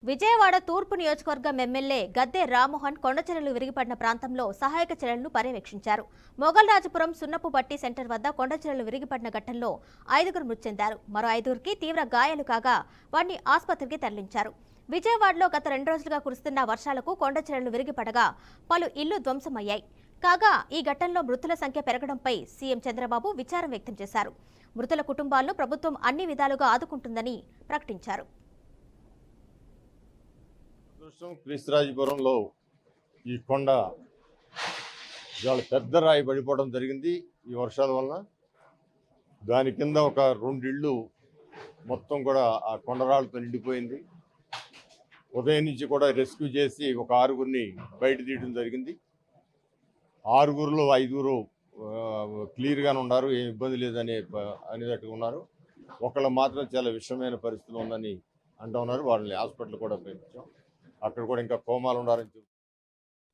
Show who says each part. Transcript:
Speaker 1: విజయవాడ తూర్పు నియోజకవర్గం ఎమ్మెల్యే గద్దె రామ్మోహన్ కొండచెరలు విరిగిపడిన ప్రాంతంలో సహాయక చర్యలను పర్యవేక్షించారు. మొగల్రాజపురం సున్నపుబట్టి సెంటర్ వద్ద కొండచెరలు విరిగిపడిన ఘటనలో 5గురు మృతి చెందారు. మరో 5గురికి తీవ్ర గాయాలు కాగా వారిని ఆసుపత్రికి తరలించారు. విజయవాడలో గత 2 రోజులుగా కురుస్తున్న వర్షాలకు కొండచెరలు విరిగిపడగా పలు ఇళ్లు ధ్వంసమయ్యాయి. కాగా ఈ ఘటనలో మృతుల సంఖ్య పెరగడంపై సీఎం చంద్రబాబు విచారం వ్యక్తం చేశారు. మృతుల కుటుంబాలను ప్రభుత్వం అన్ని విధాలుగా ఆదుకుంటుందని ప్రకటించారు.
Speaker 2: క్రీస్తురాజపురంలో ఈ కొండ ఇవాళ పెద్ద రాయి పడిపోవడం జరిగింది. ఈ వర్షాల వలన దాని కింద ఒక 2 ఇళ్ళు మొత్తం కూడా ఆ కొండరాళ్ళతో నిండిపోయింది. ఉదయం నుంచి కూడా రెస్క్యూ చేసి ఒక 6గురిని బయట తీయడం జరిగింది. 6గురిలో 5గురు క్లియర్గానే ఉన్నారు, ఏం ఇబ్బంది లేదని అనేటట్టుగా ఉన్నారు. ఒకళ్ళు మాత్రం చాలా విషమైన పరిస్థితులు ఉందని అంటూ ఉన్నారు. వాళ్ళని హాస్పిటల్ కూడా పంపించాం. అక్కడ కూడా ఇంకా కోమాలు ఉన్నారని చెప్తున్నారు.